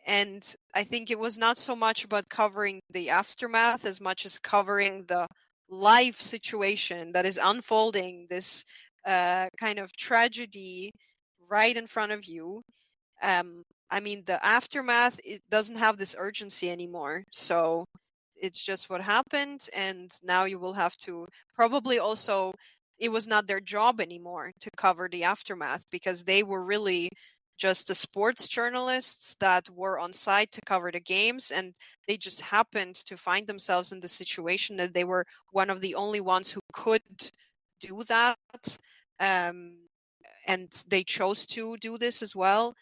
And I think it was not so much about covering the aftermath as much as covering the life situation that is unfolding, this kind of tragedy right in front of you. I mean, the aftermath, it doesn't have this urgency anymore. So it's just what happened, and now you will have to probably also, it was not their job anymore to cover the aftermath because they were really just the sports journalists that were on site to cover the games, and they just happened to find themselves in the situation that they were one of the only ones who could do that, and they chose to do this as well,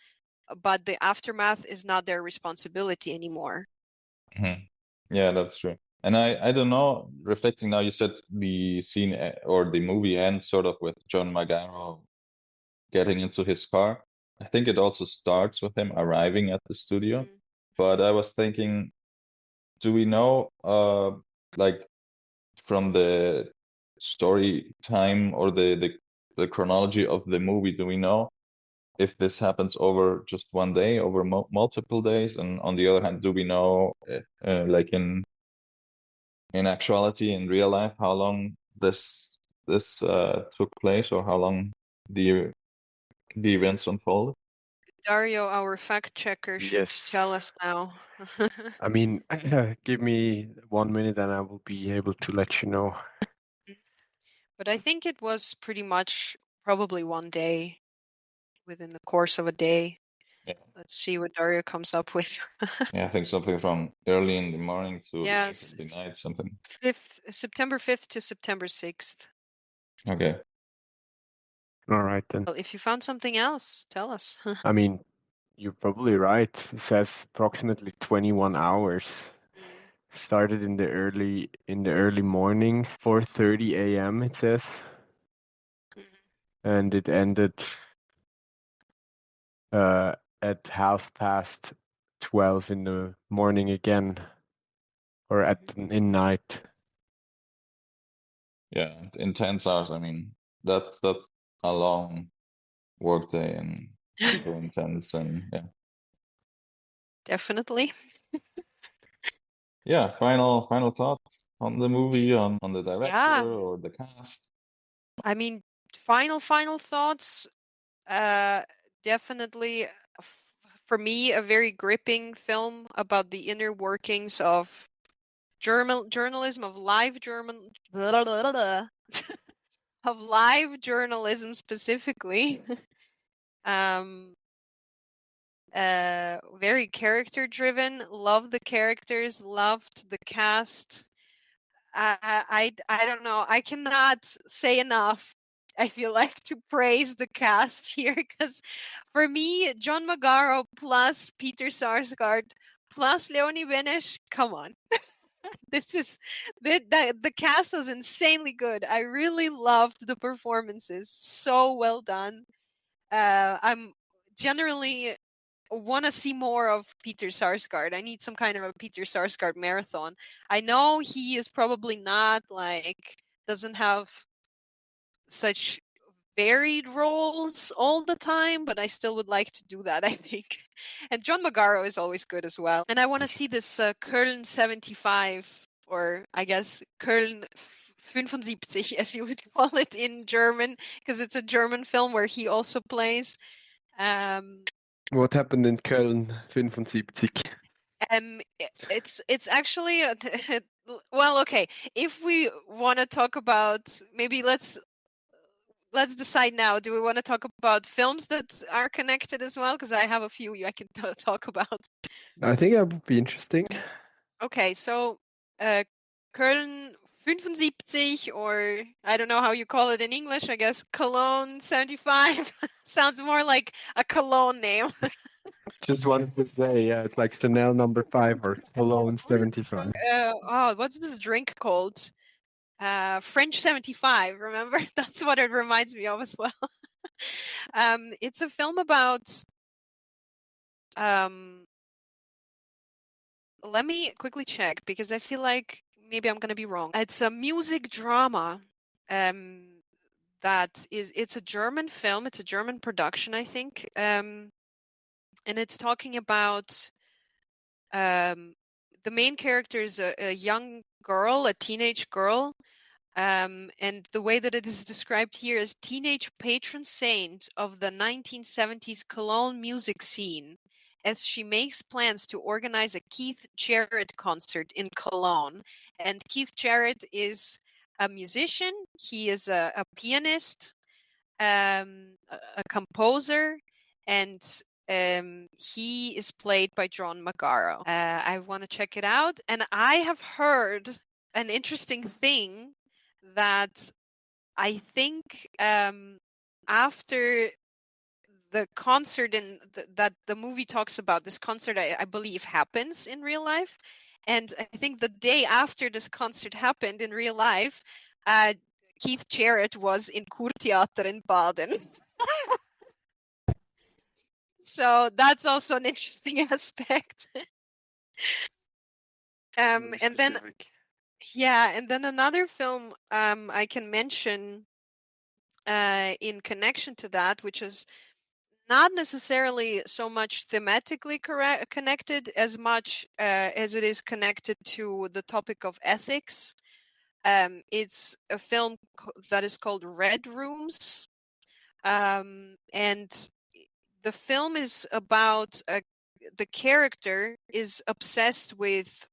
but the aftermath is not their responsibility anymore.
Mhm. Yeah, that's true. And I don't know, reflecting now, you said the scene or the movie ends sort of with John Magaro getting into his car. I think it also starts with him arriving at the studio.
Mm.
But I was thinking, do we know, like from the story time or the chronology of the movie, do we know if this happens over just one day, over multiple days? And on the other hand, do we know, like in actuality, in real life, how long this took place, or how long the events unfolded?
Dario, our fact checker, should
Yes.
tell us now.
I mean, give me 1 minute and I will be able to let you know.
But I think it was pretty much probably one day, within the course of a day.
Yeah.
Let's see what Dario comes up with.
Yeah, I think something from early in the morning to late
Yes,
in the night, something.
September 5th to September 6th.
Okay.
All right then.
Well, if you found something else, tell us.
I mean, you're probably right. It says approximately 21 hours. Started in the early mornings, 4:30 a.m. it says, and it ended at 12:30 in the morning again, or in night.
Yeah, intense hours. I mean, that's a long work day and super intense, and yeah.
Definitely.
Yeah, final thoughts on the movie, on the director
Yeah.
or the cast.
I mean, final thoughts. Definitely, for me, a very gripping film about the inner workings of journalism, of live of live journalism specifically. Very character driven. Love the characters. Loved the cast. I don't know. I cannot say enough I feel like, to praise the cast here, because for me, John Magaro plus Peter Sarsgaard plus Leonie Benesch, come on. This is the cast was insanely good. I really loved the performances. So well done. I'm generally want to see more of Peter Sarsgaard. I need some kind of a Peter Sarsgaard marathon. I know he is probably not doesn't have such varied roles all the time, but I still would like to do that, I think. And John Magaro is always good as well. And I want to see this Köln 75, or I guess Köln 75, as you would call it in German, because it's a German film where he also plays.
What happened in Köln 75?
It's actually well, okay. If we want to talk about, maybe let's decide now. Do we want to talk about films that are connected as well? Because I have a few I can talk about.
I think that would be interesting.
Okay, so Köln 75, or I don't know how you call it in English. I guess Cologne 75 sounds more like a cologne name.
Just wanted to say, yeah, it's like Chanel number 5 or Cologne 75.
What's this drink called? French 75, remember? That's what it reminds me of as well. It's a film about let me quickly check, because I feel like maybe I'm gonna be wrong. It's a music drama. It's a German film. It's a German production, I think. And it's talking about the main character is a young girl, a teenage girl. And the way that it is described here is teenage patron saint of the 1970s Cologne music scene, as she makes plans to organize a Keith Jarrett concert in Cologne. And Keith Jarrett is a musician. He is a pianist, a composer, and he is played by John Magaro. I want to check it out. And I have heard an interesting thing that I think after the concert that the movie talks about, this concert I believe happens in real life, and I think the day after this concert happened in real life, Keith Jarrett was in Kurtheater in Baden. So that's also an interesting aspect. And then another film I can mention in connection to that, which is not necessarily so much thematically connected as much as it is connected to the topic of ethics. It's a film that is called Red Rooms. And the film is about the character is obsessed with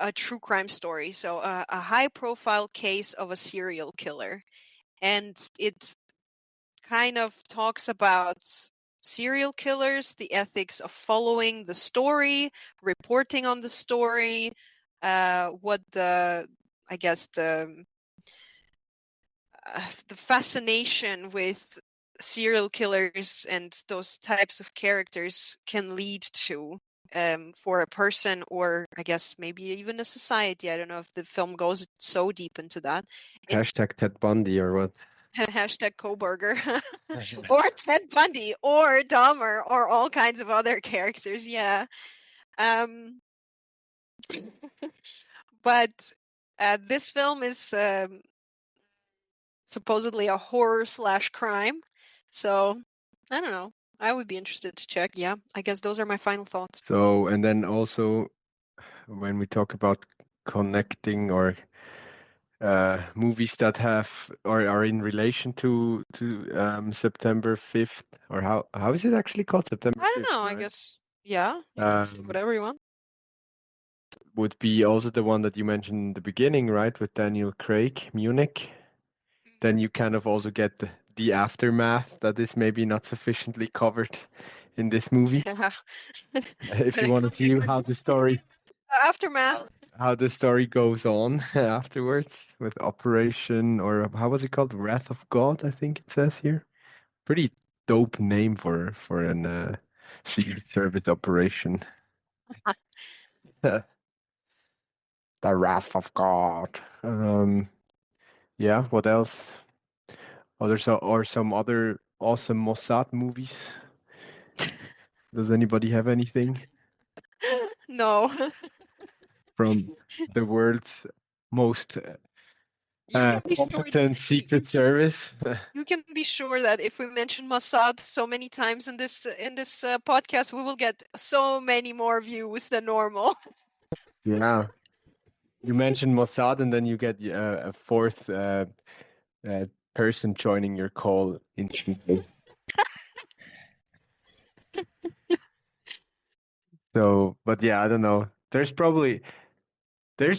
a true crime story, so a high-profile case of a serial killer, and it kind of talks about serial killers, the ethics of following the story, reporting on the story, what the fascination with serial killers and those types of characters can lead to for a person, or I guess maybe even a society. I don't know if the film goes so deep into that.
Hashtag Ted Bundy or what?
Hashtag Koberger. Or Ted Bundy or Dahmer or all kinds of other characters. Yeah. But this film is supposedly a horror/crime. So I don't know. I would be interested to check. Yeah, I guess those are my final thoughts.
So, and then also when we talk about connecting or movies that have or are in relation to September 5th, or how is it actually called? September 5th,
I don't know.
right?
I guess, yeah, you can say whatever you want.
Would be also the one that you mentioned in the beginning, right? With Daniel Craig, Munich. Then you kind of also get the aftermath that is maybe not sufficiently covered in this movie.
Yeah.
If you want to see how the story
Aftermath.
how the story goes on afterwards with Operation, or how was it called? Wrath of God, I think it says here. Pretty dope name for an Secret Service operation. The Wrath of God. Yeah, what else? Or some other awesome Mossad movies. Does anybody have anything
No.
from the world's most
You can be sure
competent Secret Service?
you can be sure that if we mention Mossad so many times in this podcast, we will get so many more views than normal.
Yeah. You mentioned Mossad, and then you get a fourth person joining your call instantly. So, but yeah, I don't know. There's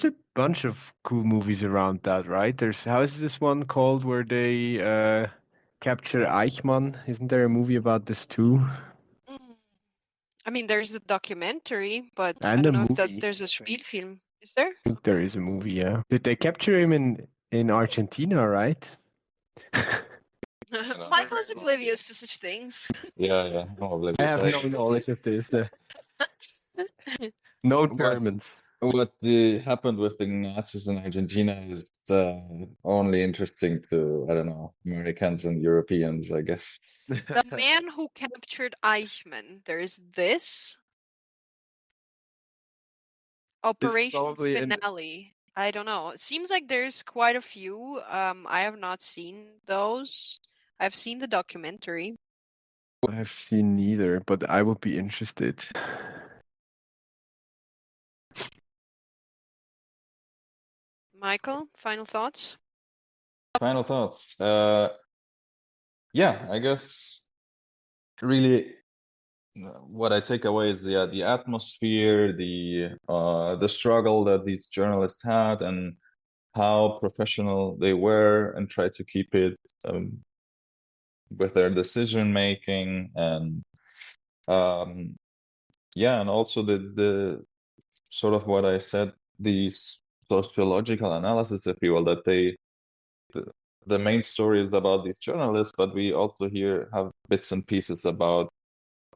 a bunch of cool movies around that, right? How is this one called where they capture Eichmann? Isn't there a movie about this too?
I mean, there's a documentary, but I
And a
don't know if
movie.
there's a Spielfilm. Is there?
I think there is a movie, yeah. Did they capture him in Argentina, right?
Michael is oblivious to such things.
Yeah, probably.
I have no knowledge of this. No Germans.
What happened with the Nazis in Argentina is only interesting to, I don't know, Americans and Europeans, I guess.
The man who captured Eichmann. There's this Operation
probably
Finale. I don't know. It seems like there's quite a few. I have not seen those. I've seen the documentary.
I've seen neither, but I would be interested.
Michael, final thoughts?
Final thoughts. Yeah, I guess really what I take away is the atmosphere, the struggle that these journalists had, and how professional they were, and try to keep it with their decision making, and yeah, and also the sort of what I said, the sociological analysis, if you will, that the main story is about these journalists, but we also here have bits and pieces about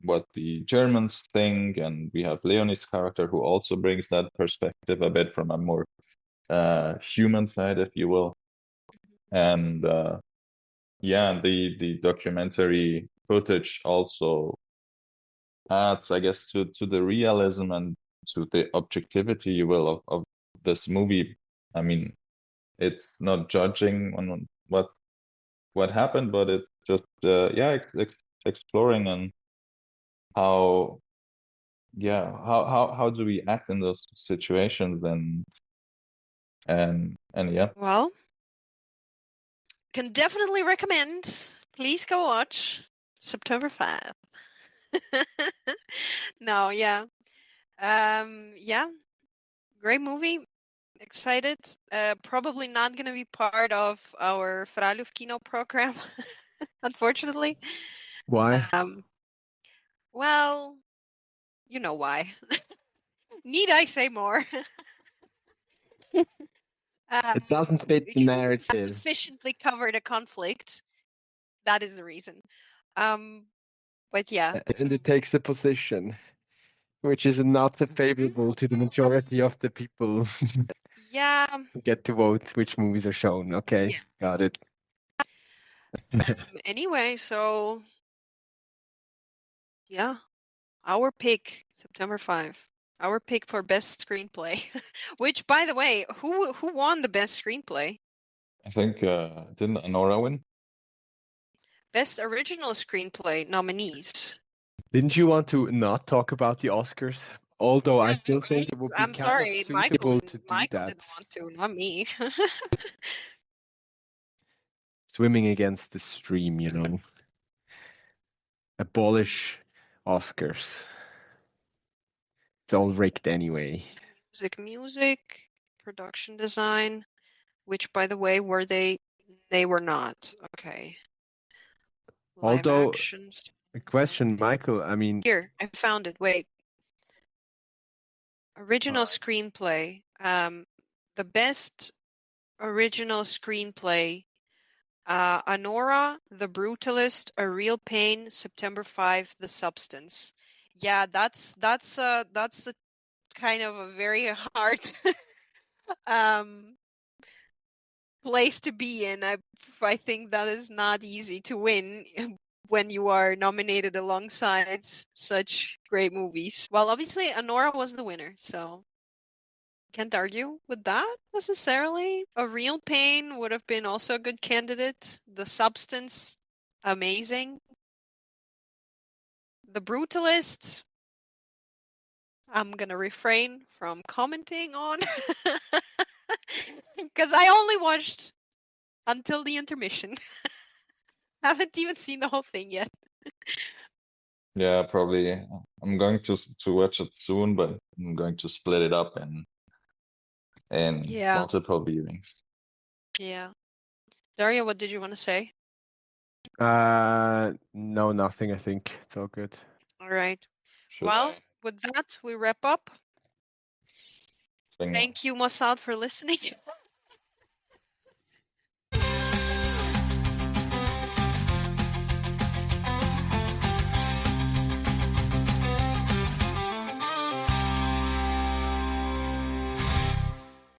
what the Germans think, and we have Leonie's character who also brings that perspective a bit from a more human side, if you will. And yeah, the documentary footage also adds, I guess, to the realism and to the objectivity, you will, of this movie. I mean, it's not judging on what happened, but it's just yeah, exploring and how how do we act in those situations, and yeah.
Well, can definitely recommend. Please go watch September 5. No, yeah. Yeah. Great movie. Excited. Probably not going to be part of our Fraluf Kino program, unfortunately.
Why?
Well, you know why. Need I say more?
It doesn't fit the narrative.
Sufficiently cover the conflict. That is the reason. But yeah.
And it takes the position, which is not so favorable to the majority of the people
Yeah.
who get to vote which movies are shown. Okay,
Yeah.
got it.
Anyway, so yeah, our pick, September 5. Our pick for best screenplay. Which, by the way, who won the best screenplay?
I think didn't Anora win?
Best original screenplay nominees.
Didn't you want to not talk about the Oscars? Although I still think it would be
I'm sorry,
suitable to do
Michael
that.
didn't want to, not me.
Swimming against the stream, you know. Abolish Oscars. It's all rigged anyway.
Music, production design, which, by the way, were they? They were not. Okay. Live
Although,
actions.
a question, Michael, I mean...
Here, I found it. Wait. Original screenplay. The best original screenplay. Anora, The Brutalist, A Real Pain, September 5, The Substance. Yeah, that's a kind of a very hard place to be in. I think that is not easy to win when you are nominated alongside such great movies. Well, obviously, Anora was the winner, so can't argue with that necessarily. A Real Pain would have been also a good candidate. The Substance, amazing. The Brutalist, I'm gonna refrain from commenting on because I only watched until the intermission. Haven't even seen the whole thing yet.
Yeah, probably. I'm going to watch it soon, but I'm going to split it up in
Yeah.
multiple viewings.
Yeah. Daria, what did you want to say?
No, nothing. I think it's all good.
All right.
Sure.
Well, with that, we wrap up.
Thing.
Thank you, Mossad, for listening.